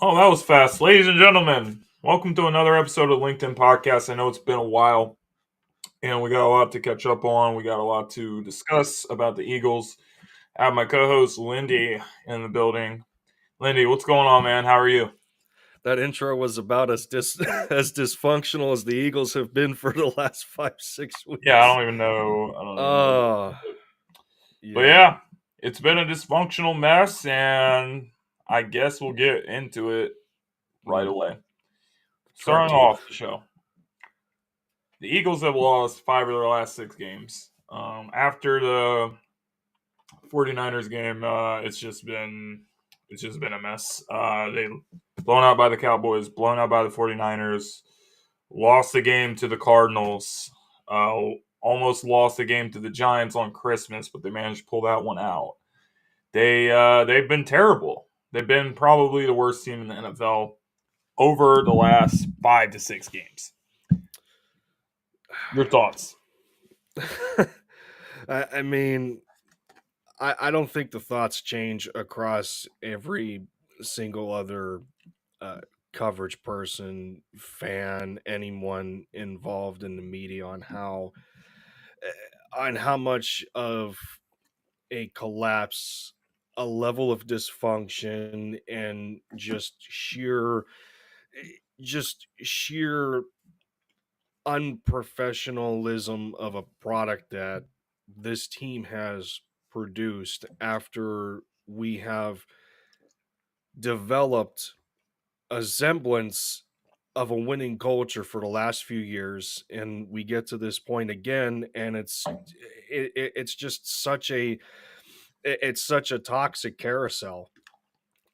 Oh, that was fast. Ladies and gentlemen, welcome to another episode of LinkedIn Podcast. I know it's been a while and we got a lot to catch up on. We got a lot to discuss about the Eagles. I have my co host, Lindy, in the building. Lindy, what's going on, man? How are you? That intro was about as as dysfunctional as the Eagles have been for the last 5 6 Yeah, I weeks. don't even know. I don't even know. Oh, But yeah. yeah, it's been a dysfunctional mess, and I guess we'll get into it right Mm, away. try Starting to. off the show, the Eagles have lost 5 of their last 6 games. After the 49ers game, it's just been a mess. They blown out by the Cowboys, blown out by the 49ers, lost the game to the Cardinals, uh, almost lost the game to the Giants on Christmas, but they managed to pull that one out. They've been terrible. They've been probably the worst team in the NFL over the last 5 to 6 games. Your thoughts? I mean, I don't think the thoughts change across every single other uh, coverage person, fan, anyone involved in the media on how much of a collapse, a level of dysfunction, and just sheer unprofessionalism of a product that this team has produced after we have developed a semblance of a winning culture for the last few years, and we get to this point again, and it's just it's such a toxic carousel.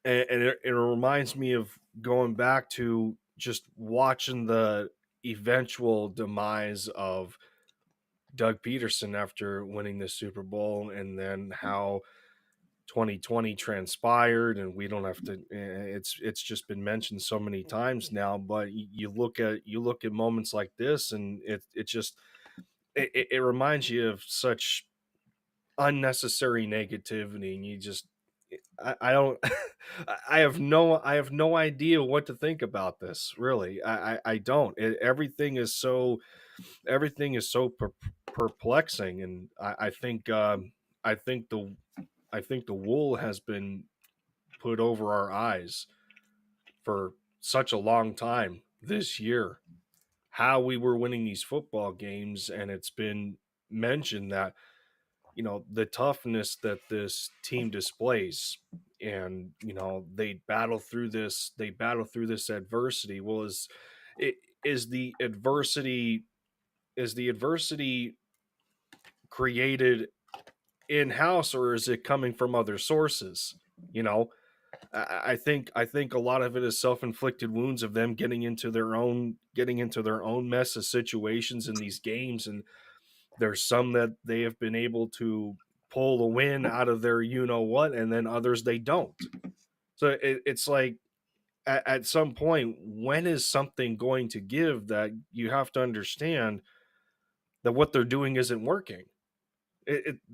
And it reminds me of going back to just watching the eventual demise of Doug Peterson after winning the Super Bowl, and then how 2020 transpired. And we don't have to, it's just been mentioned so many times now, but you look at moments like this, and it just it reminds you of such unnecessary negativity, and you just I don't I have no idea what to think about this, really. I don't. Everything is so perplexing, and I think the wool has been put over our eyes for such a long time this year, how we were winning these football games. And it's been mentioned that the toughness that this team displays, and they battle through this adversity. Well, it is the adversity created in house, or is it coming from other sources? you know I think a lot of it is self-inflicted wounds of them getting into their own mess of situations in these games. And there's some that they have been able to pull the win out of their what, and then others they don't. So it's like, at some point, when is something going to give, that you have to understand that what they're doing isn't working?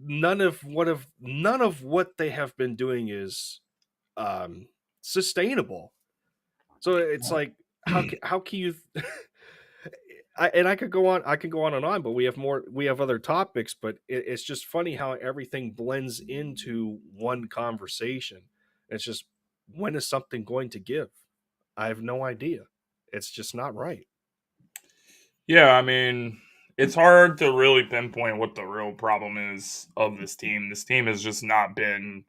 None of what they have been doing is um, sustainable. So it's like, how can you I could go on and on, but we have other topics. But it's just funny how everything blends into one conversation. It's just, when is something going to give? I have no idea. It's just not right. Yeah, I mean, it's hard to really pinpoint what the real problem is of this team. This team has just not been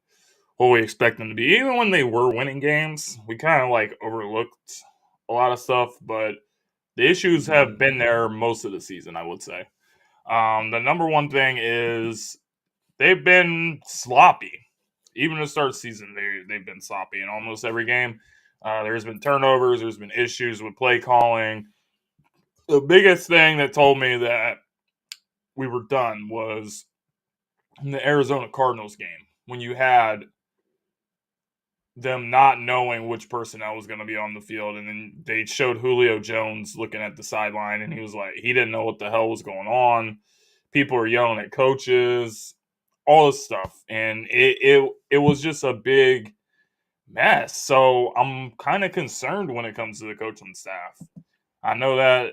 what we expect them to be. Even when they were winning games, we kind of like overlooked a lot of stuff, but the issues have been there most of the season, I would say. The number one thing is they've been sloppy. Even to start the season, they've been sloppy in almost every game. There's been turnovers, there's been issues with play calling. The biggest thing that told me that we were done was in the Arizona Cardinals game when you had them not knowing which personnel was going to be on the field, and then they showed Julio Jones looking at the sideline, and he was like, he didn't know what the hell was going on. People were yelling at coaches, all this stuff, and it was just a big mess. So I'm kind of concerned when it comes to the coaching staff. I know that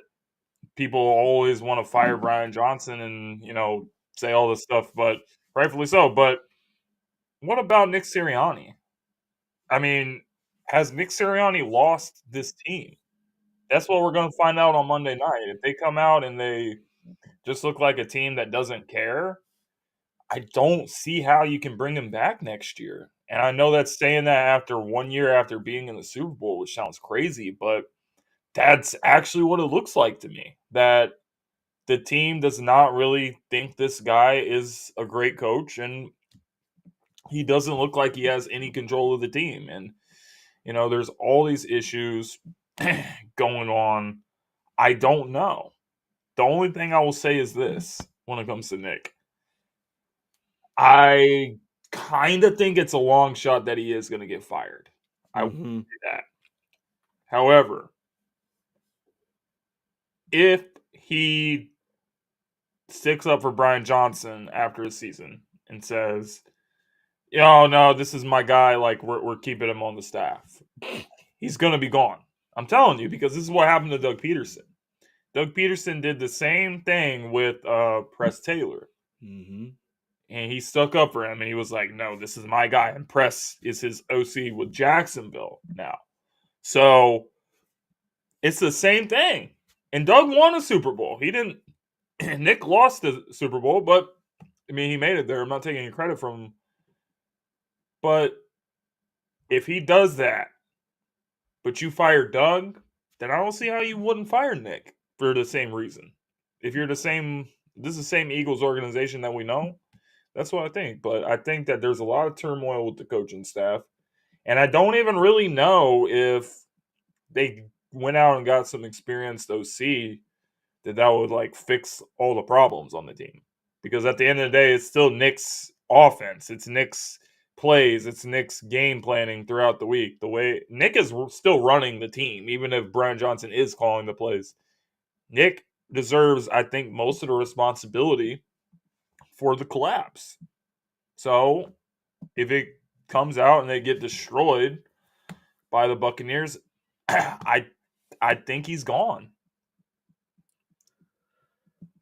people always want to fire Brian Johnson and, say all this stuff, but rightfully so. But what about Nick Sirianni? I mean, has Nick Sirianni lost this team? That's what we're going to find out on Monday night. If they come out and they just look like a team that doesn't care, I don't see how you can bring him back next year. And I know that's saying that after 1 year after being in the Super Bowl, which sounds crazy, but that's actually what it looks like to me. That the team does not really think this guy is a great coach, and he doesn't look like he has any control of the team. And, there's all these issues going on. I don't know. The only thing I will say is this when it comes to Nick. I kind of think it's a long shot that he is going to get fired. I will Mm-hmm. say that. However, if he sticks up for Brian Johnson after the season and says, "Oh no, this is my guy. Like we're keeping him on the staff," he's going to be gone. I'm telling you because this is what happened to Doug Peterson. Doug Peterson did the same thing with Press Taylor. Mm-hmm. And he stuck up for him, and he was like, "No, this is my guy." And Press is his OC with Jacksonville now, so it's the same thing. And Doug won a Super Bowl. He didn't. Nick lost the Super Bowl, but I mean, he made it there. I'm not taking any credit from him, but if he does that, but you fire Doug, then I don't see how you wouldn't fire Nick for the same reason. If you're this is the same Eagles organization that we know. That's what I think. But I think that there's a lot of turmoil with the coaching staff. And I don't even really know if they went out and got some experienced OC that would like fix all the problems on the team. Because at the end of the day, it's still Nick's offense. It's Nick's plays. It's Nick's game planning throughout the week. The way Nick is still running the team, even if Brian Johnson is calling the plays. Nick deserves, I think, most of the responsibility for the collapse. So if it comes out and they get destroyed by the Buccaneers, I think he's gone.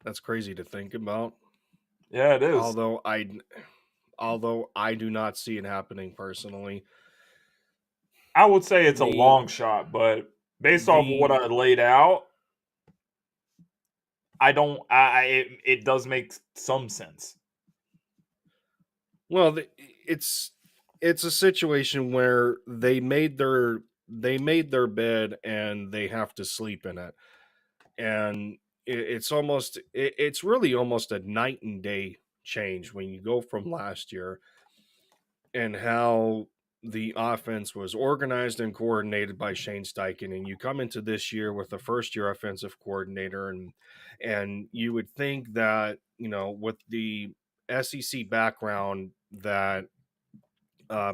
That's crazy to think about. Yeah, it is. Although I do not see it happening personally. I would say it's a The long shot, but based off of what the I laid out, I don't. It does make some sense. well, it's it's a situation where they made their bed and they have to sleep in it, and it's really almost a night and day change when you go from last year and how the offense was organized and coordinated by Shane Steichen, and you come into this year with a first year offensive coordinator, and you would think that, with the SEC background that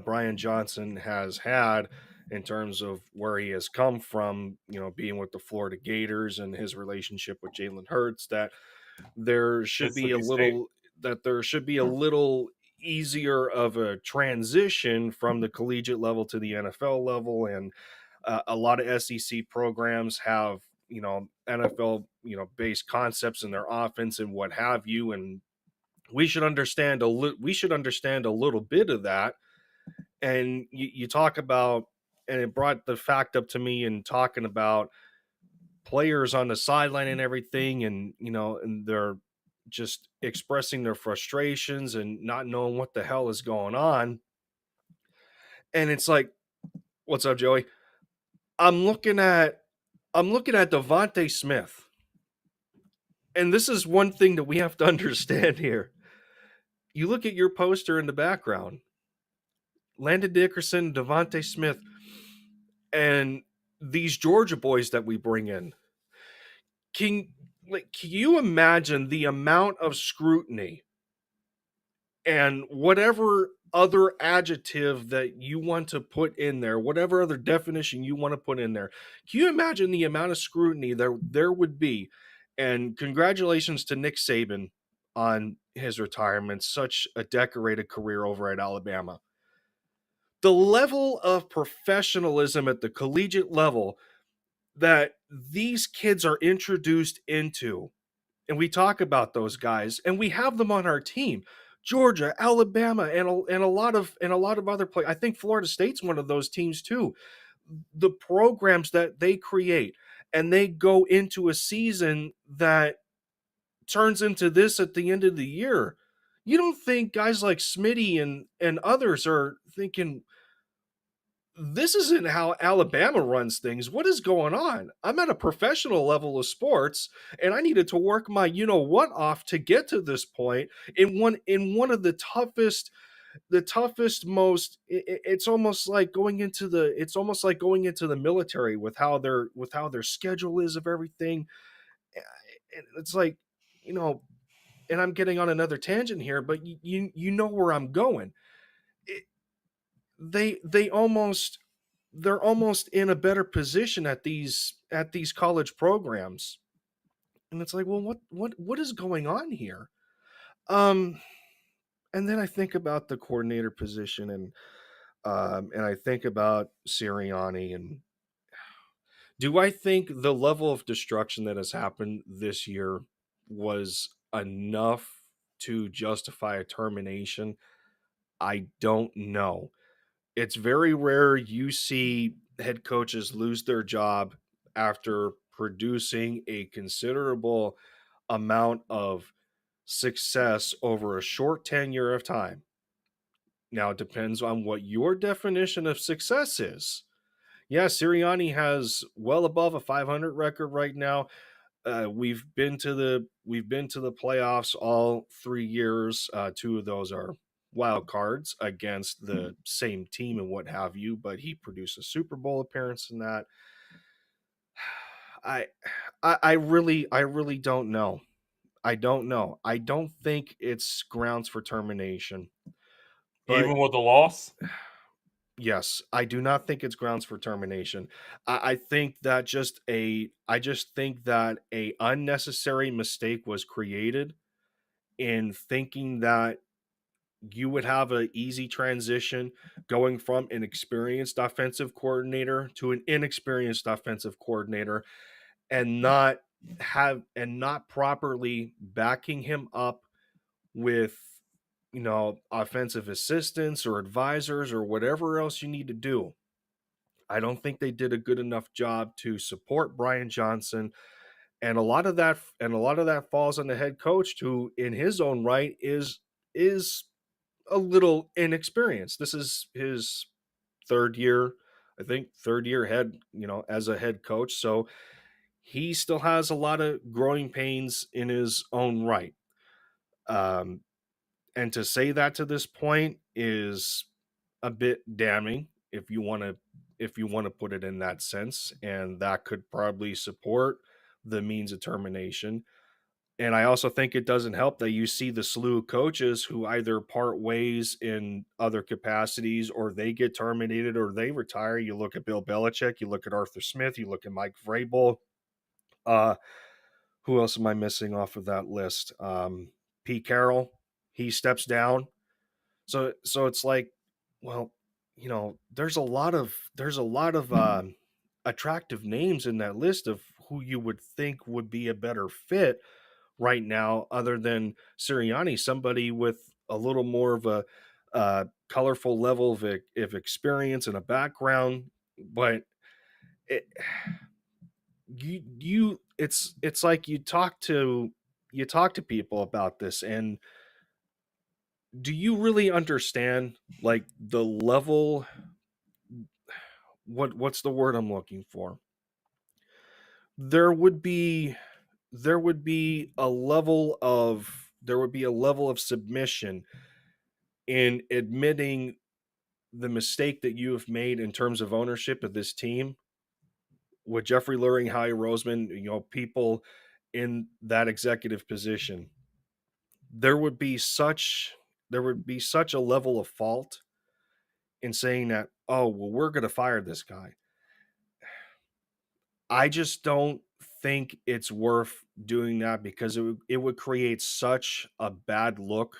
Brian Johnson has had in terms of where he has come from, being with the Florida Gators and his relationship with Jalen Hurts, there should be a Mississippi State. little there should be a little easier of a transition from the collegiate level to the NFL level. And a lot of SEC programs have, NFL, based concepts in their offense and what have you, and we should understand a little bit of that. And you talk about, and it brought the fact up to me in talking about players on the sideline and everything, and and they're just expressing their frustrations and not knowing what the hell is going on. And it's like, what's up, Joey? I'm looking at Devontae Smith. And this is one thing that we have to understand here. You look at your poster in the background, Landon Dickerson, Devontae Smith, and these Georgia boys that we bring in. Can can you imagine the amount of scrutiny and whatever other adjective that you want to put in there, whatever other definition you want to put in there? Can you imagine the amount of scrutiny there would be? And congratulations to Nick Saban on his retirement, such a decorated career over at Alabama. the level of professionalism at the collegiate level that these kids are introduced into, and we talk about those guys, and we have them on our team. Georgia, Alabama, and a lot of other players. I think Florida State's one of those teams too. The programs that they create, and they go into a season that turns into this at the end of the year. You don't think guys like Smitty and others are thinking, this isn't how Alabama runs things. What is going on? I'm at a professional level of sports, and I needed to work my you know what off to get to this point in one of the toughest most it's almost like going into the military with how their schedule is of everything. It's like, you know, and I'm getting on another tangent here, but you know where I'm going. It, they almost they're almost in a better position at these college programs, and it's like, well, what is going on here? Um, and then I think about the coordinator position, and I think about Sirianni, and do I think the level of destruction that has happened this year was enough to justify a termination? I don't know. It's very rare you see head coaches lose their job after producing a considerable amount of success over a short tenure of time. Now, it depends on what your definition of success is. Yeah, Sirianni has well above a 500 record right now. We've been to the playoffs all 3 years. Two of those are wild cards against the same team and what have you. But he produced a Super Bowl appearance in that. I I really don't know. I don't know. I don't think it's grounds for termination. But Even with the loss? yes, I do not think it's grounds for termination. I think that I just think that a unnecessary mistake was created in thinking that you would have an easy transition going from an experienced offensive coordinator to an inexperienced offensive coordinator, and not properly backing him up with, you know, offensive assistants or advisors or whatever else you need to do. I don't think they did a good enough job to support Brian Johnson, and a lot of that falls on the head coach, who in his own right is a little inexperienced. This is his third year, I think third year head, you know, as a head coach. So he still has a lot of growing pains in his own right. Um, and to say that to this point is a bit damning, if you want to put it in that sense, and that could probably support the means of termination. And I also think it doesn't help that you see the slew of coaches who either part ways in other capacities, or they get terminated, or they retire. You look at Bill Belichick, you look at Arthur Smith, you look at Mike Vrabel. Uh, who else am I missing off of that list? Pete Carroll, he steps down. So it's like, well, you know, there's a lot of attractive names in that list of who you would think would be a better fit right now, other than Sirianni, somebody with a little more of a colorful level of experience and a background. But it, it's like you talk to people about this, and do you really understand like the level, what's the word I'm looking for? There would be there would be a level of submission in admitting the mistake that you have made in terms of ownership of this team with Jeffrey Lurie, Howie Roseman, you know, people in that executive position. There would be such a level of fault in saying that, oh, well, we're going to fire this guy. I just don't think it's worth doing that, because it would create such a bad look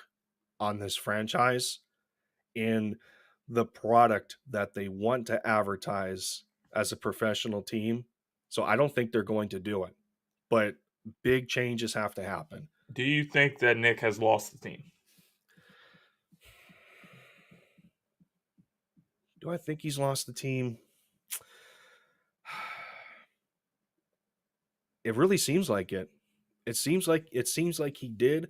on this franchise. And the product that they want to advertise as a professional team. So I don't think they're going to do it. But big changes have to happen. Do you think that Nick has lost the team? Do I think he's lost the team? It really seems like it. It seems like he did,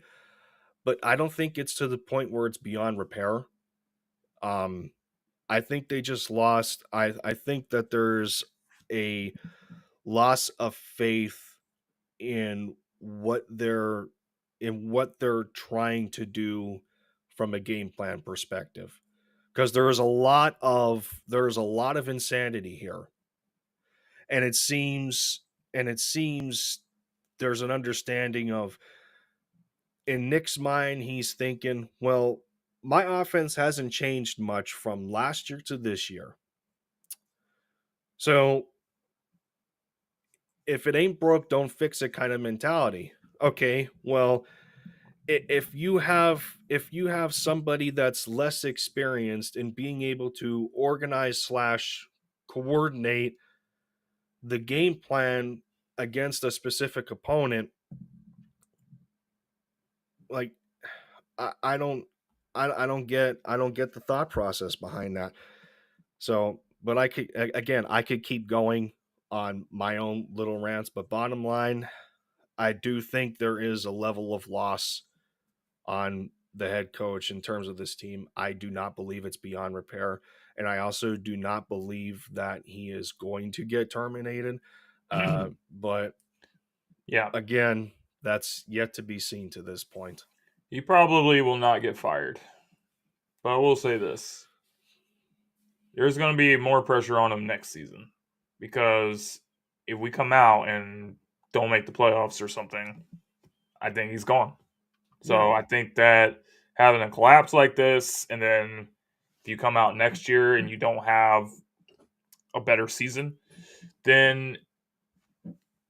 but I don't think it's to the point where it's beyond repair. Um, I think they just lost. I think that there's a loss of faith in what they're trying to do from a game plan perspective, because there's a lot of insanity here, and it seems there's an understanding of, in Nick's mind, he's thinking, well, my offense hasn't changed much from last year to this year. So if it ain't broke, don't fix it kind of mentality. Okay, well, if you have somebody that's less experienced in being able to organize slash coordinate the game plan against a specific opponent, like I don't I don't get the thought process behind that. So, but I could keep going on my own little rants, but bottom line, I do think there is a level of loss on the head coach in terms of this team. I do not believe it's beyond repair, and I also do not believe that he is going to get terminated. But Yeah, again, that's yet to be seen to this point. he probably will not get fired. But I will say this: there's going to be more pressure on him next season because if we come out and don't make the playoffs or something, I think he's gone. So Yeah, I think that having a collapse like this, and then if you come out next year and you don't have a better season, then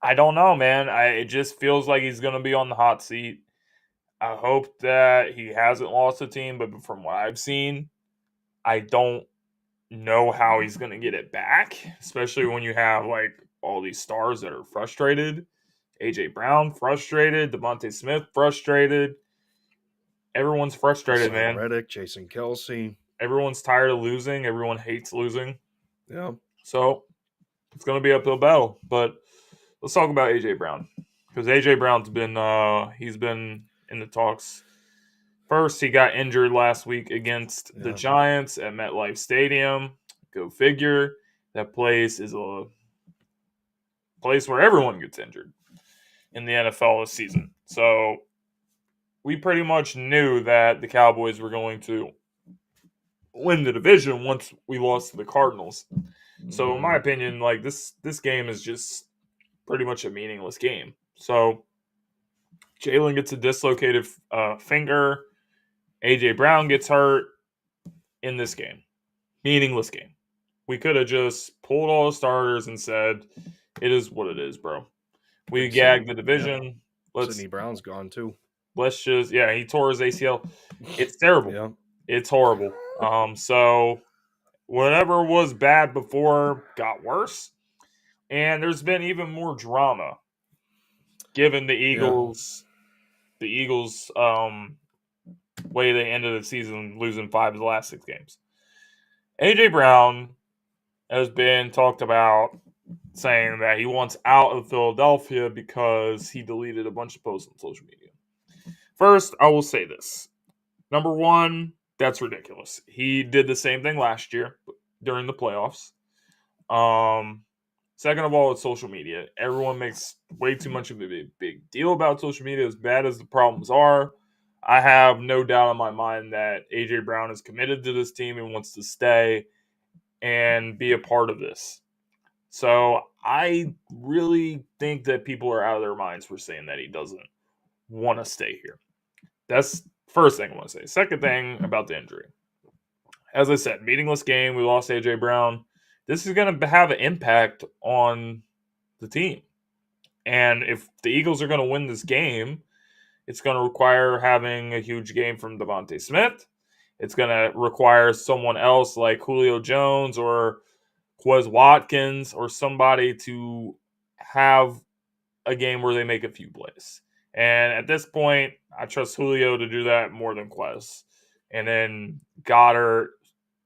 I don't know, man. It just feels like he's going to be on the hot seat. I hope that he hasn't lost the team, but from what I've seen, I don't know how he's going to get it back, especially when you have like all these stars that are frustrated. AJ Brown frustrated, Devontae Smith frustrated. Everyone's frustrated, Hassan man. Reddick, Jason Kelsey. Everyone's tired of losing. Everyone hates losing. Yeah, So it's going to be an uphill battle. But let's talk about AJ Brown because AJ Brown's been he's been in the talks. First, he got injured last week against the yeah, Giants at MetLife Stadium. Go figure. That place is a place where everyone gets injured in the NFL this season. So we pretty much knew that the Cowboys were going to win the division once we lost to the Cardinals. So in my mhm, opinion, like this game is just pretty much a meaningless game. So Jalen gets a dislocated finger. AJ Brown gets hurt in this game. Meaningless game. We could have just pulled all the starters and said, "It is what it is, bro. We and Sidney, gagged the yeah, division. Let's Sidney Brown's gone too. just yeah." He tore his ACL. It's terrible. Yeah, It's horrible. So whatever was bad before got worse, and there's been even more drama given yeah, the Eagles way they ended the season losing 5 of the last 6 games. AJ Brown has been talked about saying that he wants out of Philadelphia because he deleted a bunch of posts on social media. First, I will say this. Number one, that's ridiculous. He did the same thing last year during the playoffs. Um, Second of all, it's social media. Everyone makes way too much of a big deal about social media, as bad as the problems are. I have no doubt in my mind that AJ Brown is committed to this team and wants to stay and be a part of this. So I really think that people are out of their minds for saying that he doesn't want to stay here. That's first thing I want to say. Second thing about the injury. As I said, meaningless game. We lost AJ Brown. This is going to have an impact on the team. And if the Eagles are going to win this game, it's going to require having a huge game from Devontae Smith. It's going to require someone else like Julio Jones or Quez Watkins or somebody to have a game where they make a few plays. And at this point, I trust Julio to do that more than Quez. And then Goddard,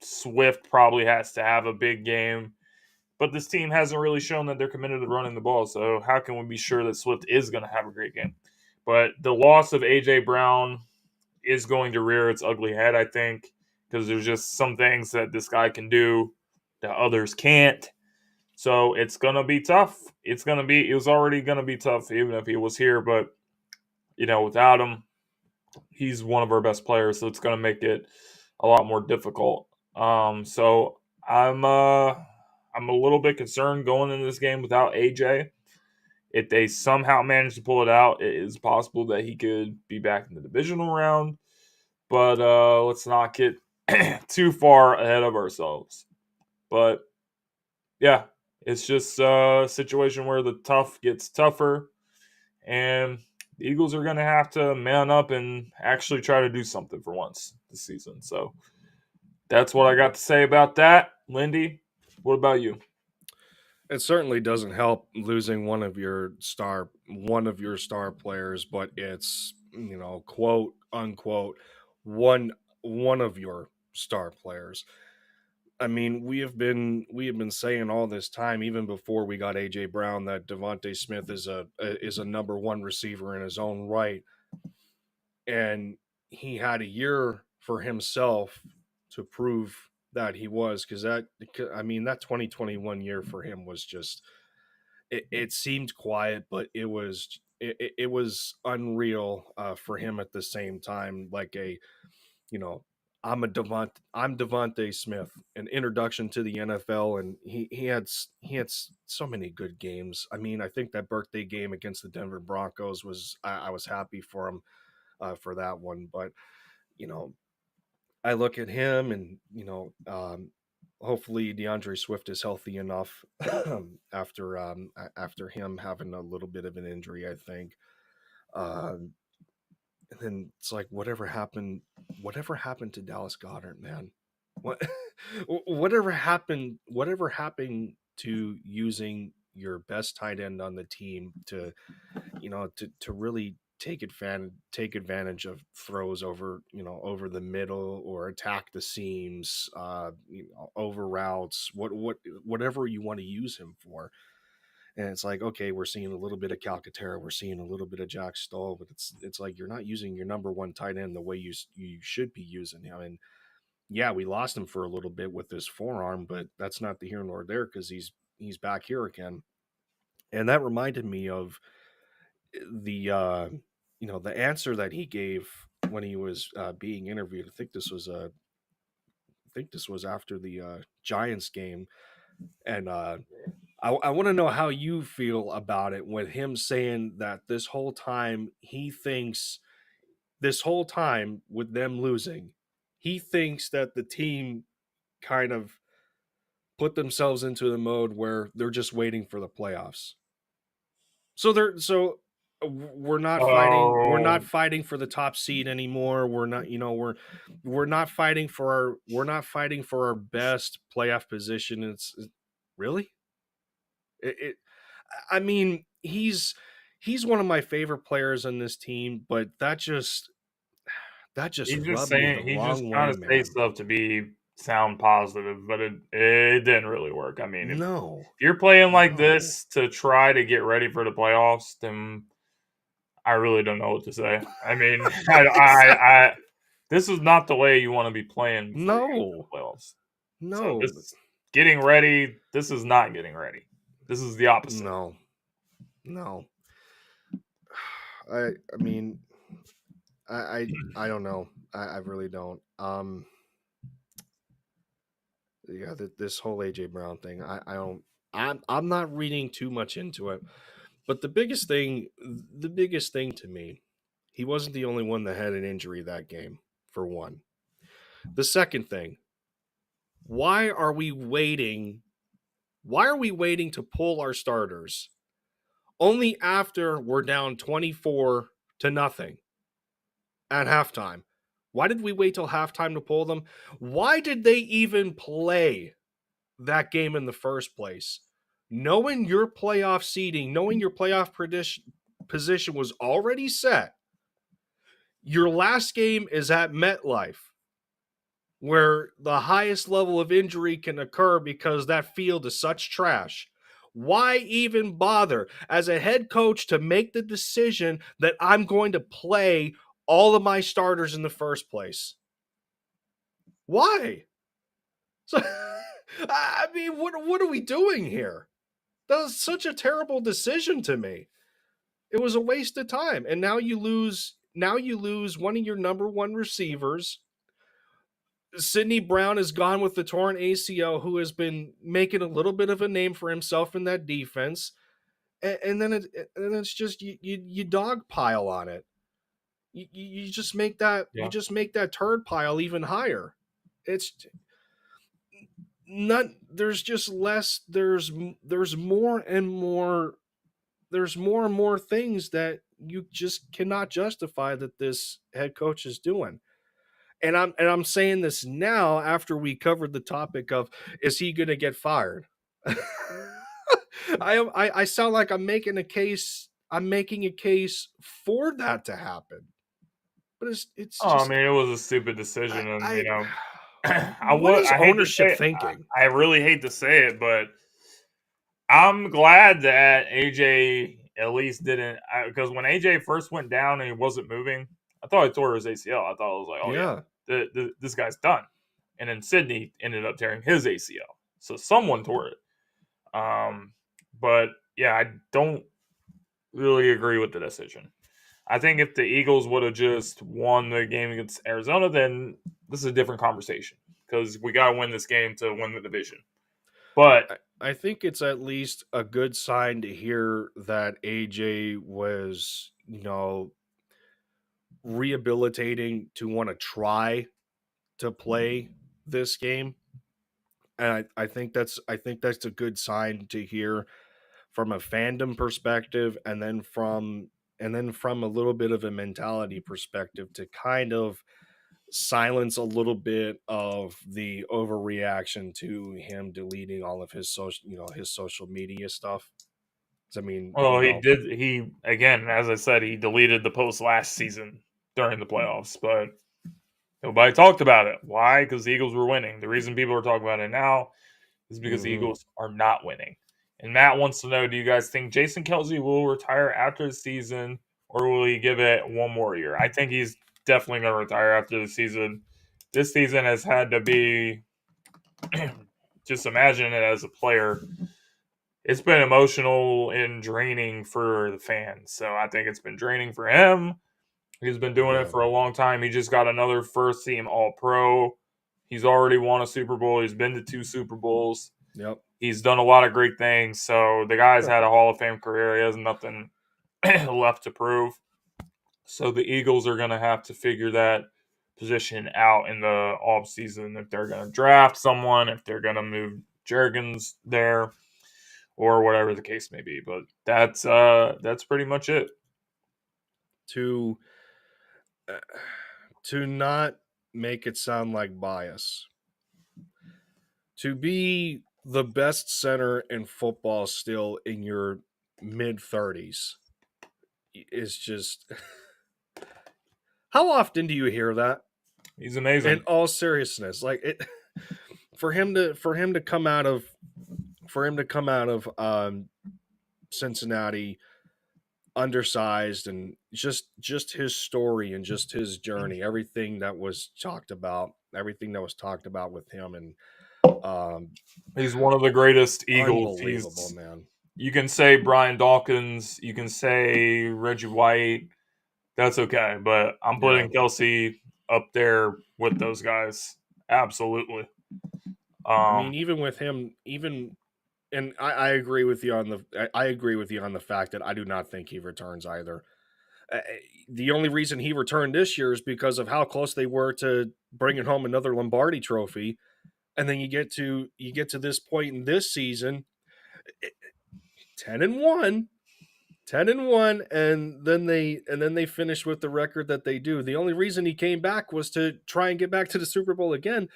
Swift probably has to have a big game. But this team hasn't really shown that they're committed to running the ball. So how can we be sure that Swift is going to have a great game? But the loss of A.J. Brown is going to rear its ugly head, I think, because there's just some things that this guy can do that others can't. So it's gonna be tough. It was already gonna be tough even if he was here, but without him, he's one of our best players, so it's gonna make it a lot more difficult. So I'm a little bit concerned going into this game without AJ. If they somehow manage to pull it out, it is possible that he could be back in the divisional round. But let's not get too far ahead of ourselves. But yeah, it's just a situation where the tough gets tougher, and the Eagles are going to have to man up and actually try to do something for once this season. So that's what I got to say about that. Lindy, what about you? It certainly doesn't help losing one of your star players, but it's, quote unquote, one of your star players. I mean, we have been saying all this time, even before we got AJ Brown, that Devontae Smith is a number one receiver in his own right, and he had a year for himself to prove that he was, because that 2021 year for him was just, it seemed quiet, but it was unreal for him at the same time. Like you know, I'm Devontae Smith, an introduction to the NFL, and he had so many good games. I mean, I think that birthday game against the Denver Broncos was, I was happy for him for that one. But you know, I look at him, and hopefully DeAndre Swift is healthy enough after him having a little bit of an injury, I think. Um, and then it's like, whatever happened to Dallas Goddard, man? What whatever happened to using your best tight end on the team to really take advantage of throws over the middle, or attack the seams, over routes, whatever you want to use him for. And it's like, okay, we're seeing a little bit of Calcaterra, we're seeing a little bit of Jack Stoll, but it's like, you're not using your number one tight end the way you should be using him. And yeah, we lost him for a little bit with this forearm, but that's not the here nor there, because he's back here again. And that reminded me of the answer that he gave when he was being interviewed. I think this was after the Giants game, and I want to know how you feel about it, with him saying that this whole time with them losing, he thinks that the team kind of put themselves into the mode where they're just waiting for the playoffs. We're not fighting. We're Oh, not fighting for the top seed anymore. We're not. We're not fighting for our best playoff position. Really. I mean, he's one of my favorite players on this team, but that just rubbed me the he's just wrong trying way, to say man. stuff to be sound positive, but it didn't really work. I mean, if No, you're playing like no. this to try to get ready for the playoffs, then I really don't know what to say. I mean, Exactly. this is not the way you want to be playing before you get to No, the playoffs. So no, this getting ready. This is not getting ready. This is the opposite. no, no. I mean, I don't know. I really don't. Yeah, this whole AJ Brown thing, I don't. I'm not reading too much into it, but the biggest thing to me, he wasn't the only one that had an injury that game. For one, the second thing, why are we waiting? Why are we waiting to pull our starters only after we're down 24-0 at halftime? Why did we wait till halftime to pull them? Why did they even play that game in the first place? Knowing your playoff seeding, knowing your playoff position was already set, your last game is at MetLife, where the highest level of injury can occur because that field is such trash. Why even bother as a head coach to make the decision that I'm going to play all of my starters in the first place? Why? So, I mean, what are we doing here? That was such a terrible decision to me. It was a waste of time. And now you lose one of your number one receivers. Sidney Brown is gone with the torn ACL, who has been making a little bit of a name for himself in that defense. And then it's just you dog pile on it. You just make that turd pile even higher. It's not there's just less there's more and more things that you just cannot justify that this head coach is doing. And I'm saying this now after we covered the topic of, is he going to get fired? I sound like I'm making a case for that to happen. But it's Oh, I just mean, it was a stupid decision, and I what I is hate to ownership say it, thinking? I really hate to say it, but I'm glad that AJ at least didn't, because when AJ first went down and he wasn't moving, I thought he tore his ACL. I thought I was like, oh Yeah. yeah, this guy's done. And then Sydney ended up tearing his ACL, so someone tore it. But yeah, I don't really agree with the decision. I think if the Eagles would have just won the game against Arizona, then this is a different conversation because we got to win this game to win the division. But I think it's at least a good sign to hear that AJ was, rehabilitating to want to try to play this game. And I think that's a good sign to hear from a fandom perspective, and then from a little bit of a mentality perspective to kind of silence a little bit of the overreaction to him deleting all of his social media stuff. I mean, well, he did. He again, as I said, he deleted the post last season during the playoffs, but nobody talked about it. Why? Because the Eagles were winning. The reason people are talking about it now is because the Eagles are not winning. And Matt wants to know: do you guys think Jason Kelce will retire after the season, or will he give it one more year? I think he's definitely going to retire after the season. This season has had to be. Just imagine it as a player. It's been emotional and draining for the fans. So I think it's been draining for him. He's been doing it for a long time. He just got another first team All Pro. He's already won a Super Bowl. He's been to 2 Super Bowls. Yep. He's done a lot of great things. So the guy's had a Hall of Fame career. He has nothing left to prove. So the Eagles are going to have to figure that position out in the offseason if they're going to draft someone, if they're going to move Jergens there, or whatever the case may be. But that's pretty much it. To not make it sound like bias, to be the best center in football still in your mid-30s is just how often do you hear that? He's amazing. In all seriousness, like it for him to come out of Cincinnati undersized, and just his story and just his journey, everything that was talked about with him, and he's one of the greatest Eagles. Unbelievable, man. You can say Brian Dawkins, you can say Reggie White. That's okay, but I'm putting Kelce up there with those guys. Absolutely. I mean, even with him, and I agree with you on the fact that I do not think he returns either. The only reason he returned this year is because of how close they were to bringing home another Lombardi trophy. And then you get to this point in this season, 10-1, 10-1, and then they finished with the record that they do. The only reason he came back was to try and get back to the Super Bowl again.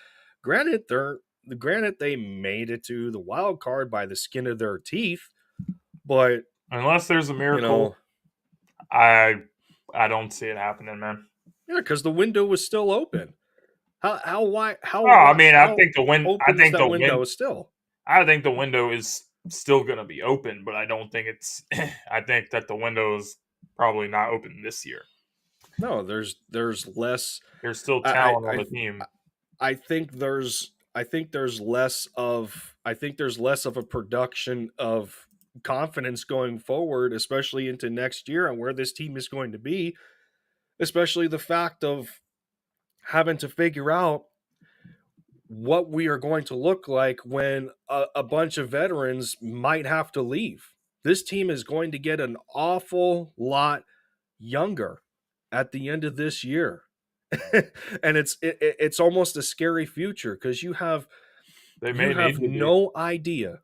Granted, they made it to the wild card by the skin of their teeth, but unless there's a miracle, you know, I don't see it happening, man. yeah, because the window was still open. How wide? How I mean, how open is that window still? I think the window is still going to be open, but I don't think it's. I think that the window is probably not open this year. No, there's less. There's still talent on the team. I think there's less of a production of confidence going forward, especially into next year and where this team is going to be, especially the fact of having to figure out what we are going to look like when a bunch of veterans might have to leave. This team is going to get an awful lot younger at the end of this year. And it's almost a scary future because you have no idea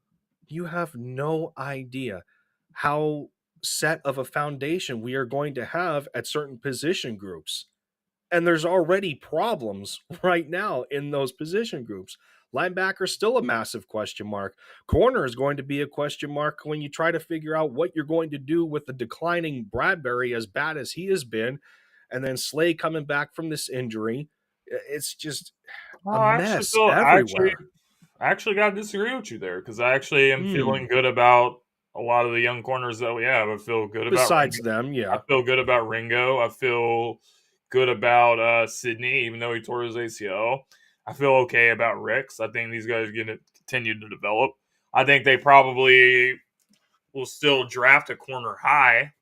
how set of a foundation we are going to have at certain position groups. And there's already problems right now in those position groups. Linebacker is still a massive question mark. Corner is going to be a question mark when you try to figure out what you're going to do with the declining Bradbury, as bad as he has been, and then Slay coming back from this injury. It's just a mess everywhere. I actually got to disagree with you there because I actually am feeling good about a lot of the young corners that we have. I feel good about besides them, yeah. I feel good about Ringo. I feel good about Sydney, even though he tore his ACL. I feel okay about Ricks. I think these guys are going to continue to develop. I think they probably will still draft a corner high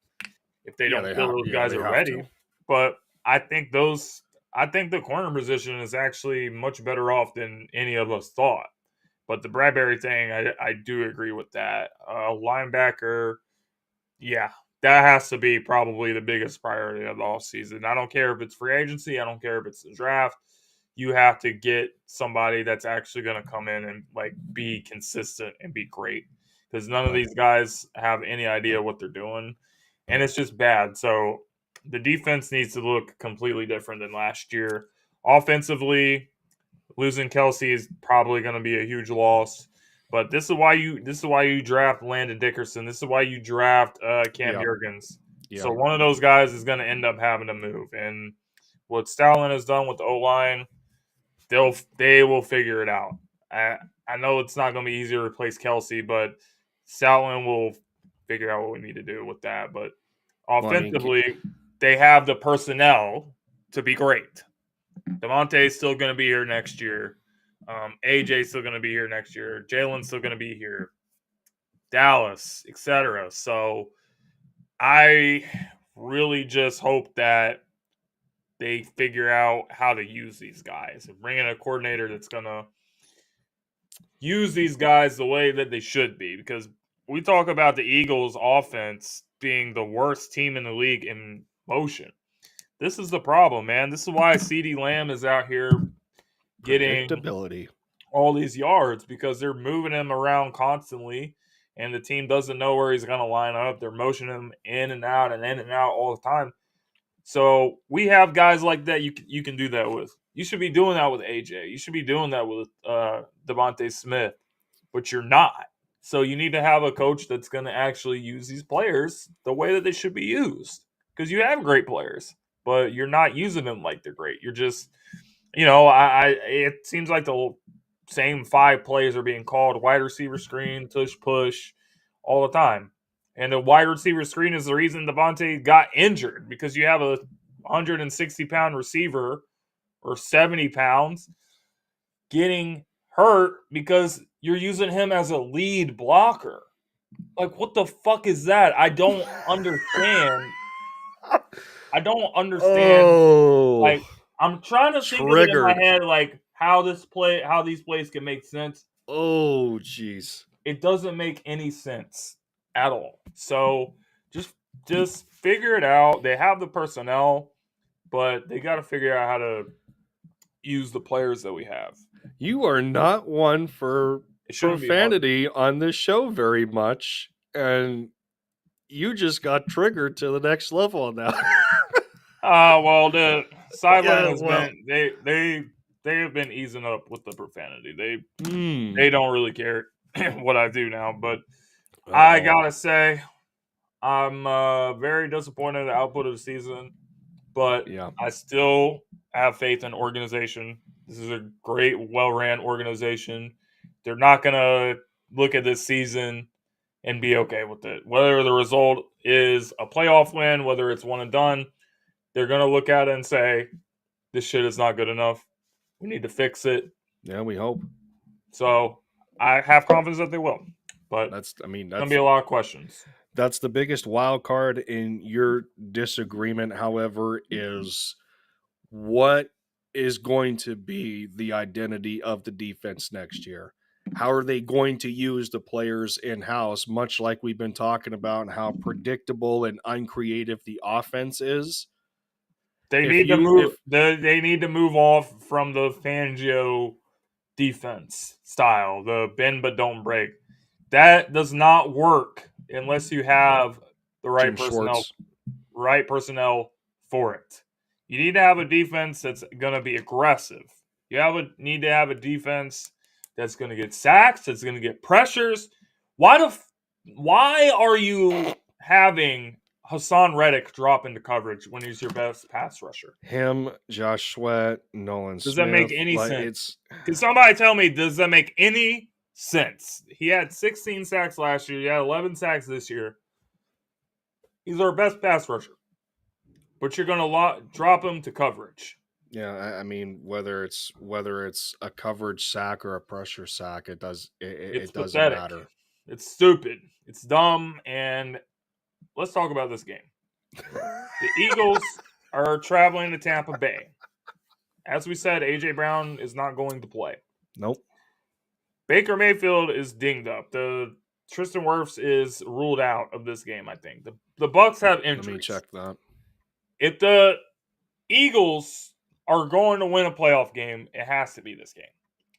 if they don't feel those guys are ready. But I think the corner position is actually much better off than any of us thought. But the Bradbury thing, I do agree with that. Linebacker, yeah, that has to be probably the biggest priority of the offseason. I don't care if it's free agency. I don't care if it's the draft. You have to get somebody that's actually going to come in and like be consistent and be great because none of these guys have any idea what they're doing, and it's just bad. So the defense needs to look completely different than last year. Offensively, losing Kelsey is probably going to be a huge loss. But this is why you draft Landon Dickerson. This is why you draft Cam Jurgens. Yep. So one of those guys is going to end up having to move. And what Stoutland has done with the O-line, they will figure it out. I know it's not going to be easy to replace Kelsey, but Stoutland will figure out what we need to do with that. But offensively, they have the personnel to be great. DeMonte is still going to be here next year. AJ's still going to be here next year. Jalen's still going to be here. Dallas, etc. So I really just hope that they figure out how to use these guys and bring in a coordinator that's going to use these guys the way that they should be. Because we talk about the Eagles' offense being the worst team in the league in motion. This is the problem, man. This is why CeeDee Lamb is out here getting predictability, all these yards, because they're moving him around constantly, and the team doesn't know where he's going to line up. They're motioning him in and out all the time. So we have guys like that you can do that with. You should be doing that with AJ. You should be doing that with Devontae Smith, but you're not. So you need to have a coach that's going to actually use these players the way that they should be used, because you have great players, but you're not using them like they're great. You're just, it seems like the same 5 plays are being called: wide receiver screen, tush push, all the time. And the wide receiver screen is the reason Devontae got injured, because you have a 160-pound receiver or 70 pounds getting hurt because you're using him as a lead blocker. Like, what the fuck is that? I don't understand. Like, I'm trying to think of it in my head, like how these plays can make sense. Oh, jeez. It doesn't make any sense at all. So just figure it out. They have the personnel, but they got to figure out how to use the players that we have. You are not one for profanity on this show very much, and you just got triggered to the next level now. Well, the sideline Yeah, has well, been they have been easing up with the profanity. hmm. They don't really care what I do now, but I Uh-oh. gotta say I'm very disappointed in the output of the season, but Yeah. I still have faith in organization. This is a great, well-ran organization. They're not gonna look at this season and be okay with it. Whether the result is a playoff win, whether it's one and done, they're gonna look at it and say, "This shit is not good enough. We need to fix it." Yeah, we hope. So I have confidence that they will, but That's I mean, it's gonna be a lot of questions. that's the biggest wild card in your disagreement, however, is what is going to be the identity of the defense next year? How are they going to use the players in house, much like we've been talking about, and how predictable and uncreative the offense is? They If need to you, move. if They need to move off from the Fangio defense style, the bend but don't break. That does not work unless you have the Jim Schwartz, right personnel for it. You need to have a defense that's going to be aggressive. Need to have a defense that's going to get sacks, that's going to get pressures. Why are you having Hassan Reddick drop into coverage when he's your best pass rusher? him, Josh Sweat, Nolan Does that make Smith, any like sense? it's Can somebody tell me, does that make any sense? He had 16 sacks last year. He had 11 sacks this year. He's our best pass rusher. But you're going to drop him to coverage. yeah. I mean, whether it's a coverage sack or a pressure sack, It's it doesn't pathetic. matter. It's stupid. It's dumb. And let's talk about this game. The Eagles are traveling to Tampa Bay. As we said, A.J. Brown is not going to play. Nope. Baker Mayfield is dinged up. The Tristan Wirfs is ruled out of this game, I think. The Bucks have injuries. Let me check that. If the Eagles are going to win a playoff game, it has to be this game.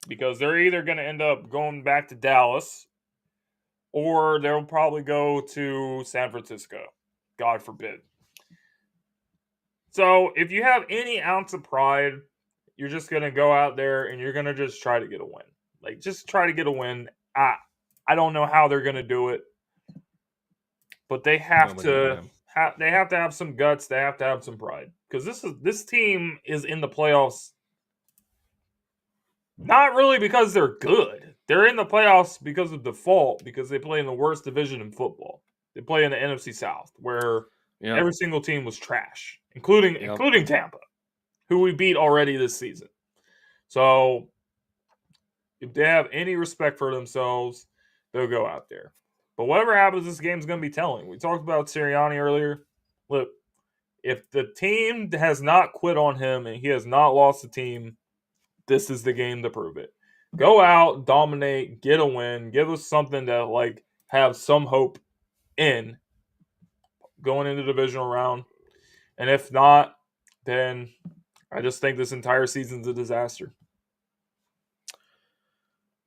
Because they're either going to end up going back to Dallas or they'll probably go to San Francisco. God forbid. So if you have any ounce of pride, you're just going to go out there and you're going to just try to get a win. Like, just try to get a win. I don't know how they're going to do it, but they have to have some guts. They have to have some pride because this team is in the playoffs. Not really because they're good. They're in the playoffs because of default because they play in the worst division in football. They play in the NFC South where every single team was trash, including Tampa, who we beat already this season. So if they have any respect for themselves, they'll go out there. But whatever happens, this game's going to be telling. We talked about Sirianni earlier. Look, if the team has not quit on him and he has not lost the team, this is the game to prove it. Go out, dominate, get a win, give us something to like have some hope in going into the divisional round. And if not, then I just think this entire season's a disaster.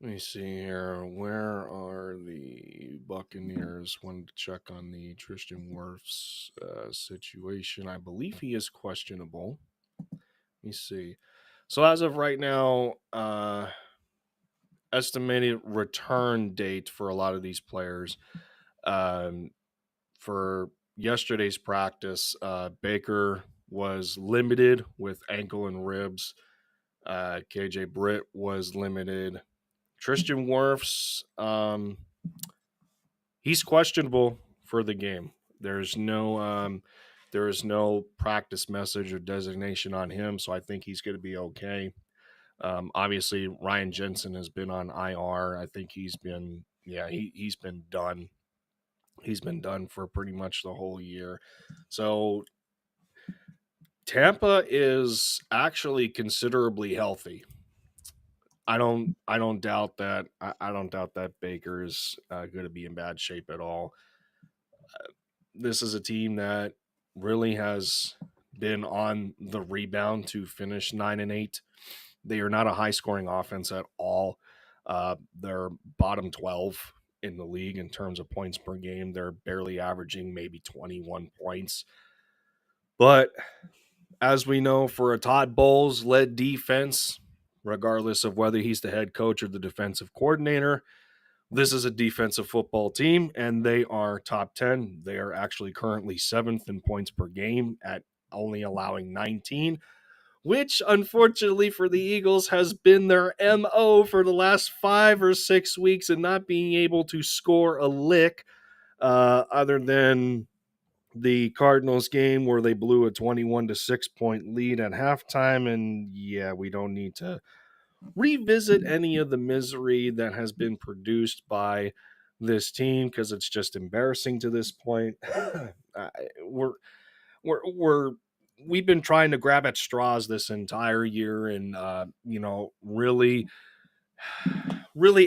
Let me see here. Where are the Buccaneers? Wanted to check on the Tristan Wirfs situation. I believe he is questionable. Let me see. So as of right now, estimated return date for a lot of these players. For yesterday's practice, Baker was limited with ankle and ribs. KJ Britt was limited. Tristan Wirfs, he's questionable for the game. There is no practice message or designation on him, so I think he's going to be okay. Obviously, Ryan Jensen has been on IR. I think he's been done. He's been done for pretty much the whole year. So Tampa is actually considerably healthy. I don't doubt that. I don't doubt that Baker is going to be in bad shape at all. This is a team that really has been on the rebound to finish 9-8. They are not a high scoring offense at all. They're bottom 12 in the league in terms of points per game. They're barely averaging maybe 21 points. But as we know, for a Todd Bowles led defense, regardless of whether he's the head coach or the defensive coordinator, this is a defensive football team, and they are top 10. They are actually currently 7th in points per game at only allowing 19, which unfortunately for the Eagles has been their MO for the last 5 or 6 weeks, and not being able to score a lick other than the Cardinals game where they blew a 21-6 point lead at halftime. And yeah, we don't need to revisit any of the misery that has been produced by this team because it's just embarrassing to this point. we're we're we've been trying to grab at straws this entire year, and really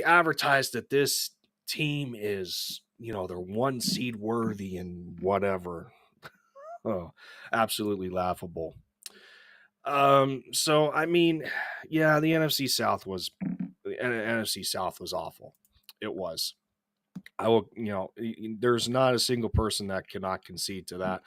advertise that this team is, they're 1 seed worthy and whatever. Oh, absolutely laughable. So I mean, yeah, the NFC South was awful. It was. I will, there's not a single person that cannot concede to that.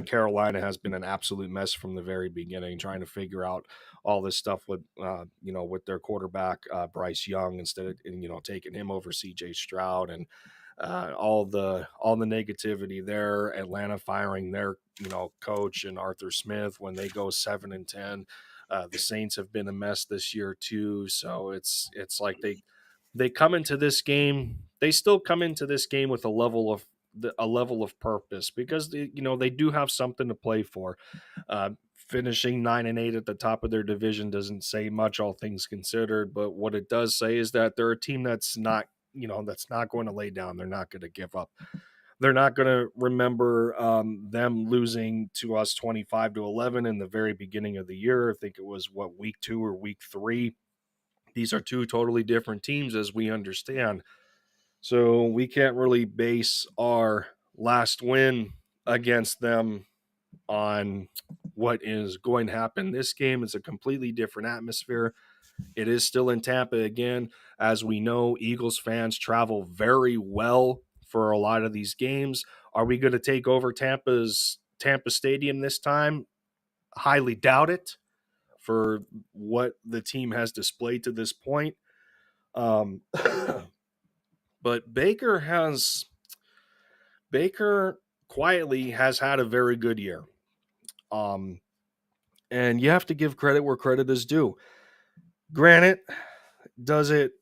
Carolina has been an absolute mess from the very beginning, trying to figure out all this stuff with, with their quarterback Bryce Young, instead of taking him over C.J. Stroud, and all the negativity there. Atlanta firing their coach and Arthur Smith when they go 7-10. The Saints have been a mess this year too. So it's like they come into this game. They still come into this game with a level of purpose, because they do have something to play for. Finishing 9-8 at the top of their division doesn't say much, all things considered. But what it does say is that they're a team that's not going to lay down. They're not going to give up. They're not going to remember them losing to us 25-11 in the very beginning of the year. I think it was week 2 or week 3. These are 2 totally different teams, as we understand. So we can't really base our last win against them on what is going to happen. This game is a completely different atmosphere. It is still in Tampa again. As we know, Eagles fans travel very well for a lot of these games. Are we going to take over Tampa Stadium this time? Highly doubt it, for what the team has displayed to this point. But Baker quietly has had a very good year. And you have to give credit where credit is due. Granted, does it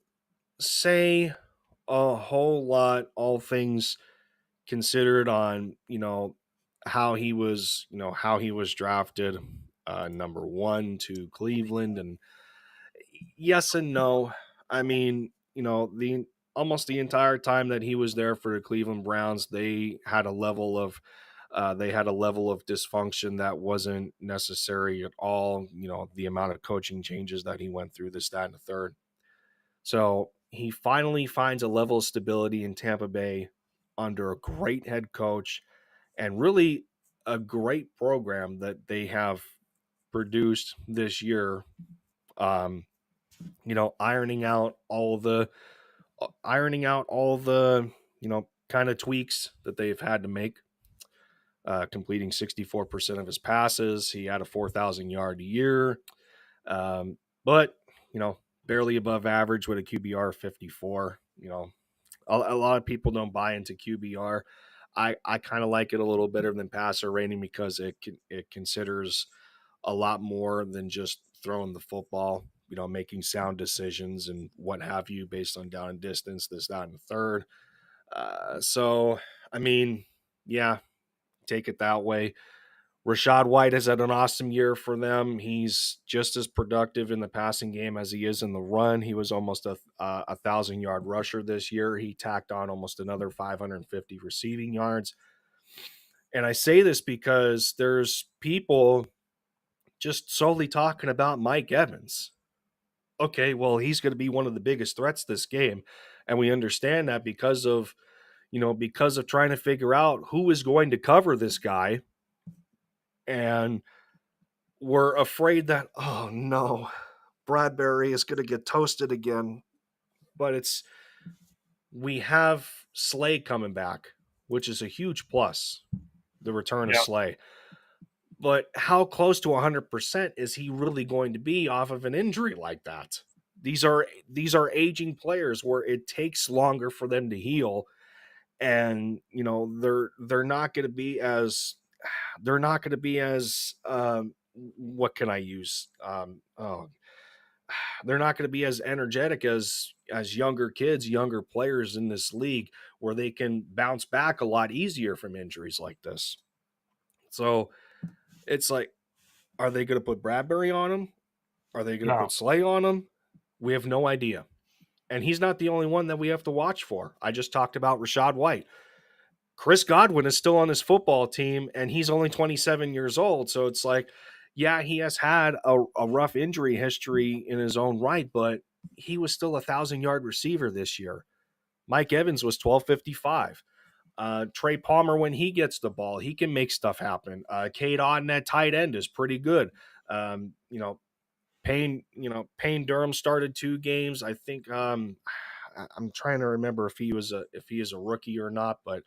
say a whole lot, all things considered, on how he was drafted number 1 to Cleveland? And yes and no. I mean, the almost the entire time that he was there for the Cleveland Browns, they had a level of dysfunction that wasn't necessary at all. The amount of coaching changes that he went through, this, that, and the third. So he finally finds a level of stability in Tampa Bay under a great head coach, and really a great program that they have produced this year. Ironing out all the kind of tweaks that they've had to make. Completing 64% of his passes. He had a 4,000 yard year, but barely above average with a QBR of 54. A lot of people don't buy into QBR. I kind of like it a little better than passer rating, because it considers a lot more than just throwing the football. Making sound decisions and what have you based on down and distance, this, that, and the third. So I mean, yeah, take it that way. Rashad White has had an awesome year for them. He's just as productive in the passing game as he is in the run. He was almost a 1,000-yard rusher this year. He tacked on almost another 550 receiving yards. And I say this because there's people just solely talking about Mike Evans. Okay, well, he's going to be one of the biggest threats this game. And we understand that because of trying to figure out who is going to cover this guy. And we're afraid that, oh no, Bradbury is going to get toasted again. But it's We have Slay coming back, which is a huge plus, the return of Yeah. Slay. But how close to 100% is he really going to be off of an injury like that? These are aging players where it takes longer for them to heal, and they're not going to be as what can I use? They're not going to be as energetic as younger kids, younger players in this league, where they can bounce back a lot easier from injuries like this. So it's like, are they going to put Bradbury on him? Are they going to No. put Slay on him? We have no idea. And he's not the only one that we have to watch for. I just talked about Rashad White. Chris Godwin is still on his football team, and he's only 27 years old. So it's like, yeah, he has had a rough injury history in his own right, but he was still 1,000-yard receiver this year. Mike Evans was 1255. Trey Palmer, when he gets the ball, he can make stuff happen. Cade Otton at tight end is pretty good. Um, you know, Payne Durham started 2 games. I think I'm trying to remember if he is a rookie or not, but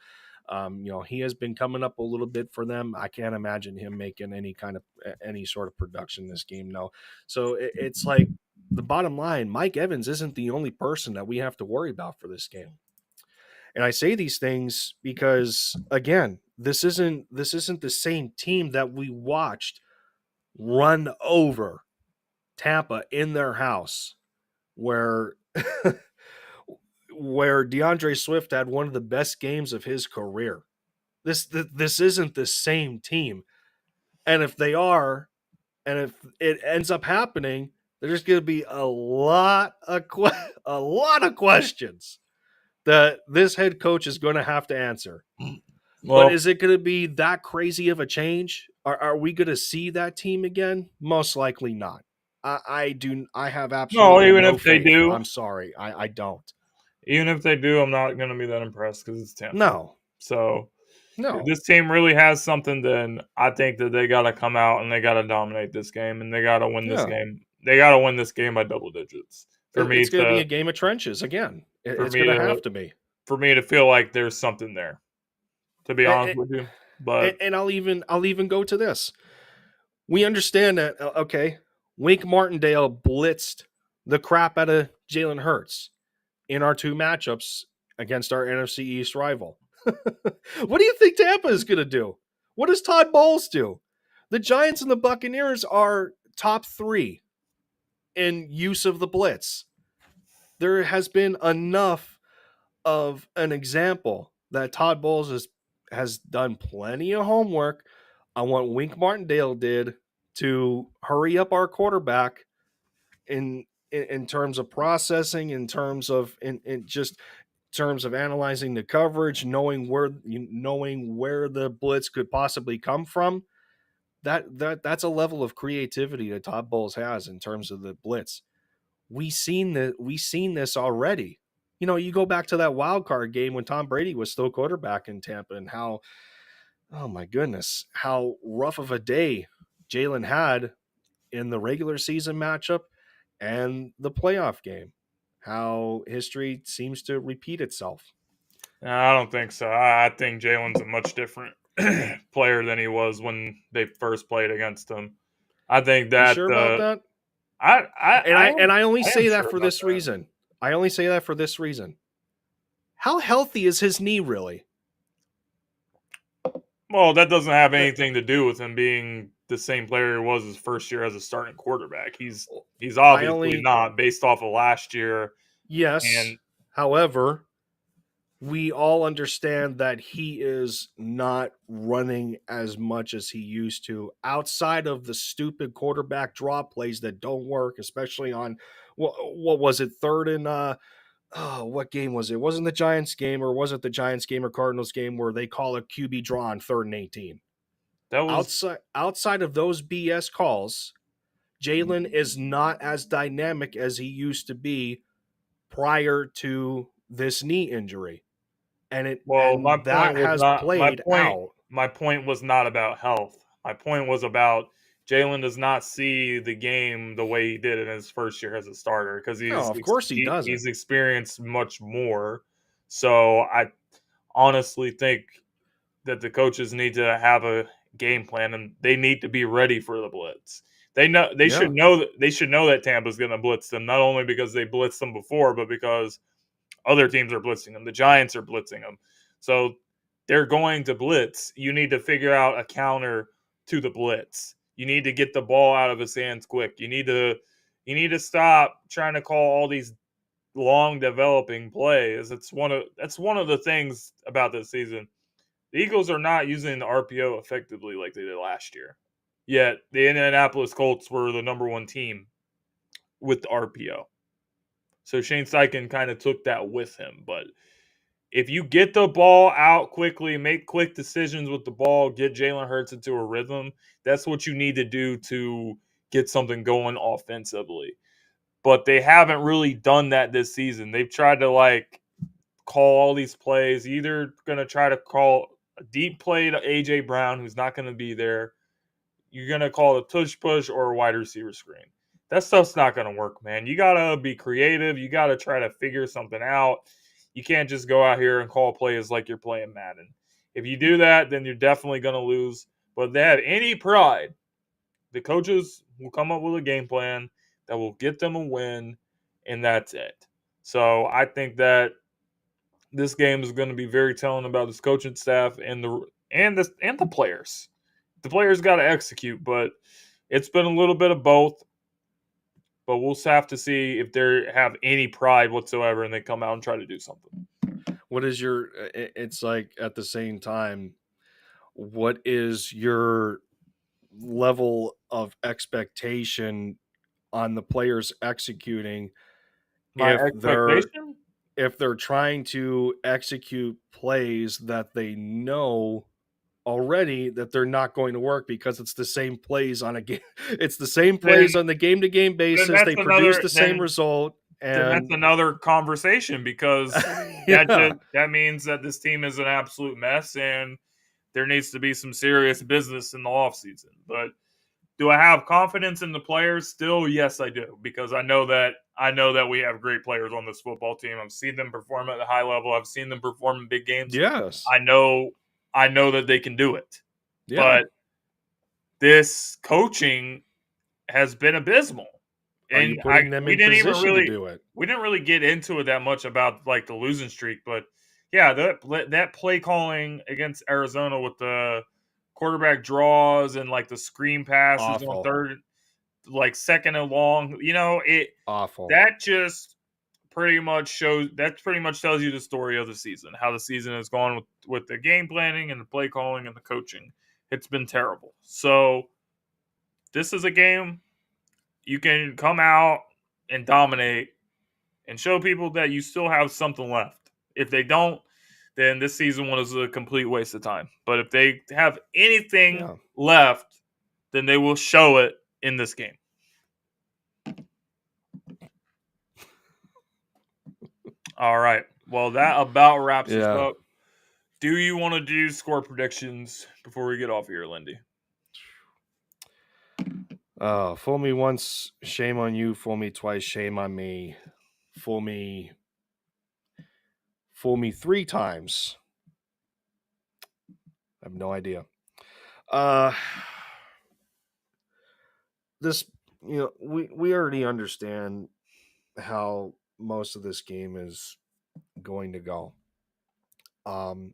he has been coming up a little bit for them. I can't imagine him making any sort of production this game. No. So it's like, the bottom line, Mike Evans isn't the only person that we have to worry about for this game. And I say these things because, again, this isn't the same team that we watched run over Tampa in their house, where where DeAndre Swift had one of the best games of his career. This isn't the same team. And if they are, and if it ends up happening, there's going to be a lot of questions that this head coach is going to have to answer. But Well, is it going to be that crazy of a change? Are we going to see that team again? Most likely not. I have no, absolutely even no if they faith. do, I'm sorry. I don't. even if they do, I'm not going to be that impressed because it's Tampa. No. So if No. this team really has something, then I think that they got to come out and they got to dominate this game and they got to win this Yeah. game. They got to win this game by double digits for me It's going to be to a game of trenches again. for It's me going to to have to be. for me to feel like there's something there. To be honest with you, but And I'll even go to this. We understand that, okay, Wink Martindale blitzed the crap out of Jalen Hurts in our 2 matchups against our NFC East rival. What do you think Tampa is going to do? What does Todd Bowles do? The Giants and the Buccaneers are top 3 in use of the blitz. There has been enough of an example that Todd Bowles has done plenty of homework on what Wink Martindale did to hurry up our quarterback in terms of processing, in terms of in just terms of analyzing the coverage, knowing where the blitz could possibly come from. That's a level of creativity that Todd Bowles has in terms of the blitz. We've seen this already. You go back to that wild card game when Tom Brady was still quarterback in Tampa, and how, oh my goodness, how rough of a day Jalen had in the regular season matchup and the playoff game. How history seems to repeat itself. I don't think so. I think Jalen's a much different player than he was when they first played against him. I think You that sure about that? And I only I am say that sure for about this that. reason. I only say that for this reason. How healthy is his knee really? Well, that doesn't have Uh, anything to do with him being the same player he was his first year as a starting quarterback. He's I obviously only not based off of last year. Yes. And However, we all understand that he is not running as much as he used to, outside of the stupid quarterback draw plays that don't work, especially on what was it, third and what game was it? Wasn't the Giants game, or was it the Giants game or Cardinals game where they call a QB draw on 3rd and 18? that was Outside of those BS calls, Jalen is not as dynamic as he used to be prior to this knee injury. well, And that has played out. my point was not about health. My point was about Jalen does not see the game the way he did in his first year as a starter because No, of course he he's doesn't. experienced much more. So I honestly think that the coaches need to have a game plan and they need to be ready for the blitz. They Yeah. should know that Tampa's going to blitz them, not only because they blitzed them before, but because other teams are blitzing them. The Giants are blitzing them. So they're going to blitz. You need to figure out a counter to the blitz. You need to get the ball out of his hands quick. You need to stop trying to call all these long developing plays. That's one of the things about this season. The Eagles are not using the RPO effectively like they did last year. Yet the Indianapolis Colts were the number one team with the RPO. So Shane Steichen kind of took that with him. But if you get the ball out quickly, make quick decisions with the ball, get Jalen Hurts into a rhythm, that's what you need to do to get something going offensively. But they haven't really done that this season. They've tried to call all these plays. Either going to try to call a deep play to AJ Brown, who's not going to be there. You're going to call a tush push or a wide receiver screen. That stuff's not going to work, man. You got to be creative. You got to try to figure something out. You can't just go out here and call plays like you're playing Madden. If you do that, then you're definitely going to lose. But if they have any pride, the coaches will come up with a game plan that will get them a win, and that's it. So I think that this game is going to be very telling about this coaching staff and the players. The players got to execute, but it's been a little bit of both. But we'll have to see if they have any pride whatsoever and they come out and try to do something. What is your? It's like at the same time, what is your level of expectation on the players executing My if they're expectation? trying to execute plays that they know already that they're not going to work because it's the same plays on a game. It's the same Then plays on the game to game then basis. that's They produce another the same result, then that's and another conversation because yeah, that means that this team is an absolute mess and there needs to be some serious business in the offseason. But do I have confidence in the players still? Yes, I do, because I know that we have great players on this football team. I've seen them perform at a high level. I've seen them perform in big games. yes, I know that they can do it. yeah. But this coaching has been abysmal. Are you And I putting them we in didn't even position to really do it? we didn't really get into it that much about the losing streak, but yeah, that play calling against Arizona with the quarterback draws and the screen passes on Awful, third, second and long, it awful. that just pretty much tells you the story of the season, how the season has gone with the game planning and the play calling and the coaching. It's been terrible. So this is a game you can come out and dominate and show people that you still have something left. If they don't, then this season was a complete waste of time. But if they have anything Yeah, left, then they will show it in this game. All right. Well, that about wraps us yeah. up. Do you want to do score predictions before we get off here, Lindy? Fool me once, shame on you. Fool me twice, shame on me. Fool me, fool me three times. I have no idea. Uh, this, we already understand how most of this game is going to go. Um,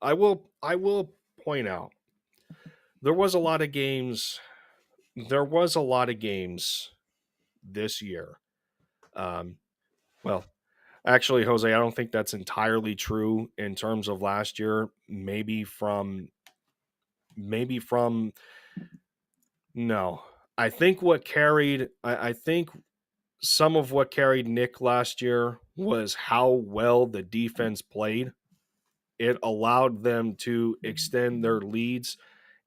I will point out there was a lot of games. There was a lot of games this year. Um, well, actually, Jose, I don't think that's entirely true in terms of last year. Maybe from no. I think some of what carried Nick last year was how well the defense played. It allowed them to extend their leads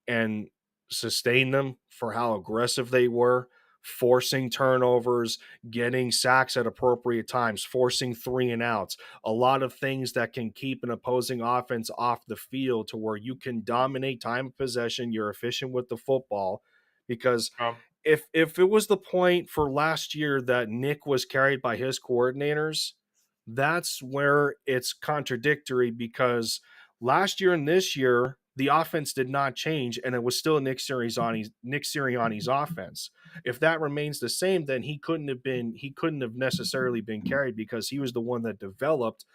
and sustain them for how aggressive they were, forcing turnovers, getting sacks at appropriate times, forcing three and outs, a lot of things that can keep an opposing offense off the field to where you can dominate time of possession, you're efficient with the football. Because Um, if it was the point for last year that Nick was carried by his coordinators, that's where it's contradictory, because last year and this year, the offense did not change, and it was still Nick Sirianni's offense. If that remains the same, then he couldn't have necessarily been carried, because he was the one that developed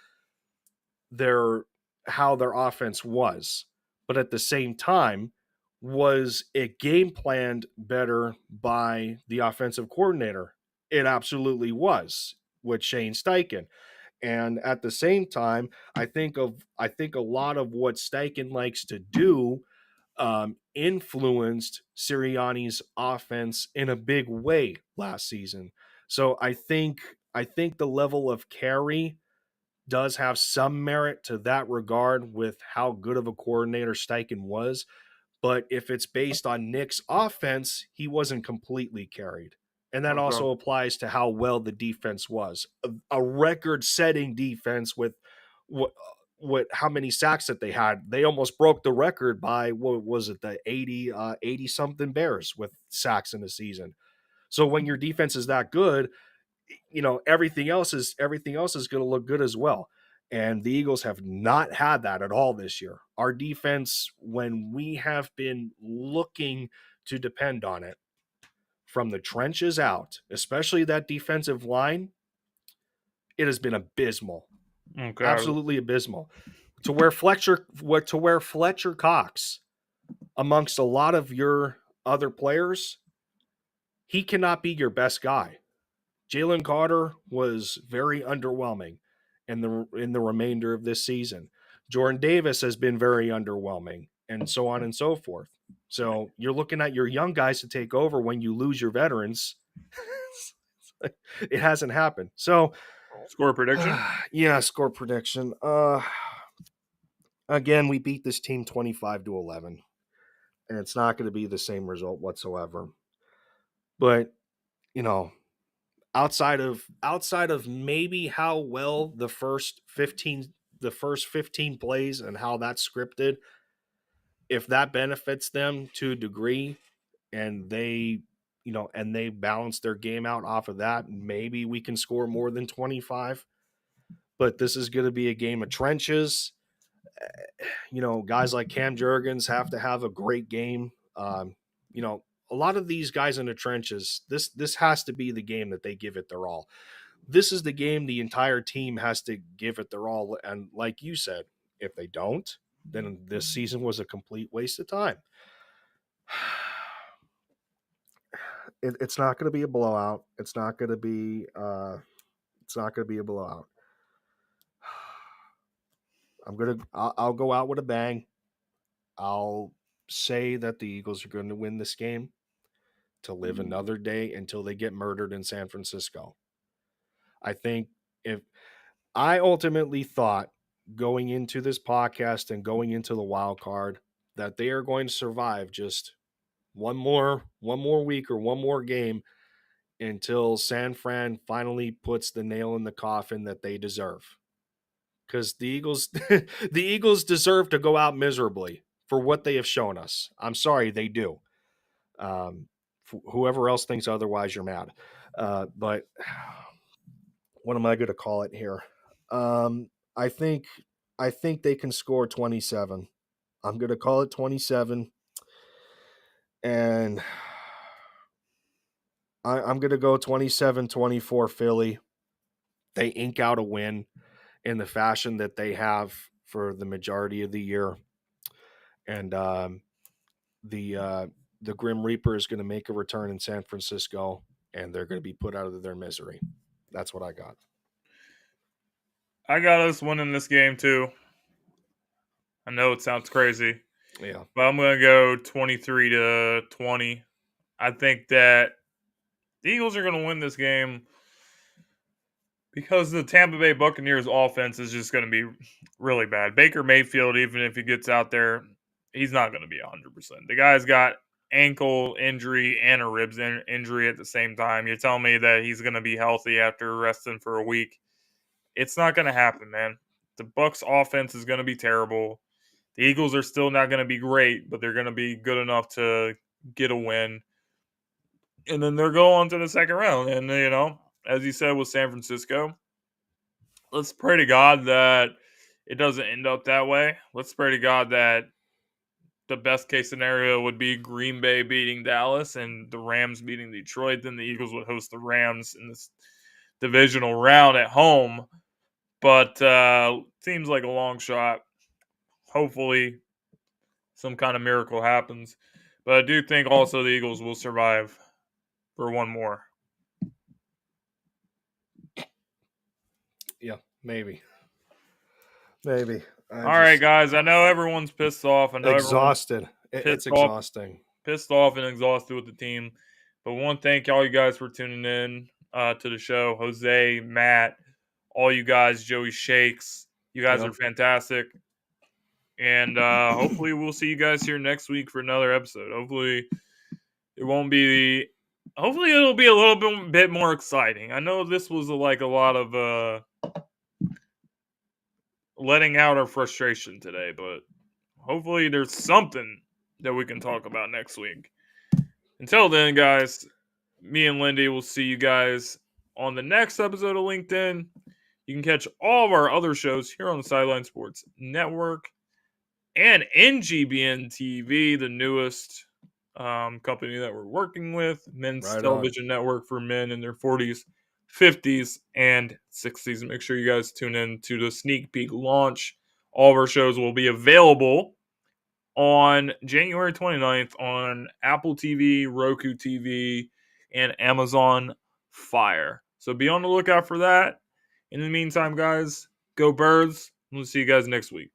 how their offense was. But at the same time, was it game planned better by the offensive coordinator? It absolutely was, with Shane Steichen. And at the same time, I think a lot of what Steichen likes to do influenced Sirianni's offense in a big way last season. So I think the level of carry does have some merit to that regard, with how good of a coordinator Steichen was. But if it's based on Nick's offense, he wasn't completely carried. And that Okay. also applies to how well the defense was. A record-setting defense with what how many sacks that they had. They almost broke the record by, what was it, the 80 something Bears with sacks in the season. So when your defense is that good, everything else is going to look good as well. And the Eagles have not had that at all this year. Our defense, when we have been looking to depend on it from the trenches out, especially that defensive line, it has been abysmal. Okay. Absolutely abysmal. To where Fletcher Cox, amongst a lot of your other players, he cannot be your best guy. Jalen Carter was very underwhelming in the remainder of this season. Jordan Davis has been very underwhelming, and so on and so forth. So you're looking at your young guys to take over when you lose your veterans. It hasn't happened. So Score prediction? yeah, score prediction. Again, we beat this team 25-11, and it's not going to be the same result whatsoever. But, you know, outside of maybe how well the first 15 plays and how that's scripted, if that benefits them to a degree, and they balance their game out off of that, maybe we can score more than 25. But this is going to be a game of trenches. Guys like Cam Jurgens have to have a great game. A lot of these guys in the trenches, this has to be the game that they give it their all. This is the game the entire team has to give it their all. And like you said, if they don't, then this season was a complete waste of time. It's not going to be a blowout. It's not going to be a blowout. I'll go out with a bang. I'll say that the Eagles are going to win this game to live another day until they get murdered in San Francisco. I think if I ultimately thought, going into this podcast and going into the wild card, that they are going to survive just one more week or one more game until San Fran finally puts the nail in the coffin that they deserve. Because the Eagles the Eagles deserve to go out miserably for what they have shown us. I'm sorry, they do. Whoever else thinks otherwise, you're mad. But what am I going to call it here? I think they can score 27. I'm going to call it 27, and I'm going to go 27-24 Philly. They ink out a win in the fashion that they have for the majority of the year, and the Grim Reaper is going to make a return in San Francisco, and they're going to be put out of their misery. That's what I got. I got us winning this game too. I know it sounds crazy. Yeah. But I'm going to go 23-20. I think that the Eagles are going to win this game because the Tampa Bay Buccaneers offense is just going to be really bad. Baker Mayfield, even if he gets out there, he's not going to be 100%. The guy's got ankle injury and a ribs injury at the same time. You're telling me that he's going to be healthy after resting for a week? It's not going to happen, man. The Bucs offense is going to be terrible. The Eagles are still not going to be great, but they're going to be good enough to get a win. And then they're going on to the second round. And, as you said with San Francisco, let's pray to God that it doesn't end up that way. Let's pray to God that the best case scenario would be Green Bay beating Dallas and the Rams beating Detroit. Then the Eagles would host the Rams in this divisional round at home. But seems like a long shot. Hopefully, some kind of miracle happens. But I do think also the Eagles will survive for one more. Yeah, maybe. All right, guys. I know everyone's pissed off. I know exhausted. It's exhausting. Pissed off and exhausted with the team. But I want to thank all you guys for tuning in to the show. Jose, Matt, all you guys, Joey Shakes. You guys are fantastic. And hopefully we'll see you guys here next week for another episode. Hopefully it'll be a little bit more exciting. I know this was a lot of letting out our frustration today, but hopefully there's something that we can talk about next week. Until then, guys, me and Lindy will see you guys on the next episode of LinkedIn. You can catch all of our other shows here on the Sideline Sports Network and NGBN TV, the newest company that we're working with, men's television network for men in their 40s, 50s, and 60s. Make sure you guys tune in to the sneak peek launch. All of our shows will be available on January 29th on Apple TV, Roku TV, and Amazon Fire. So be on the lookout for that. In the meantime, guys, go Birds. We'll see you guys next week.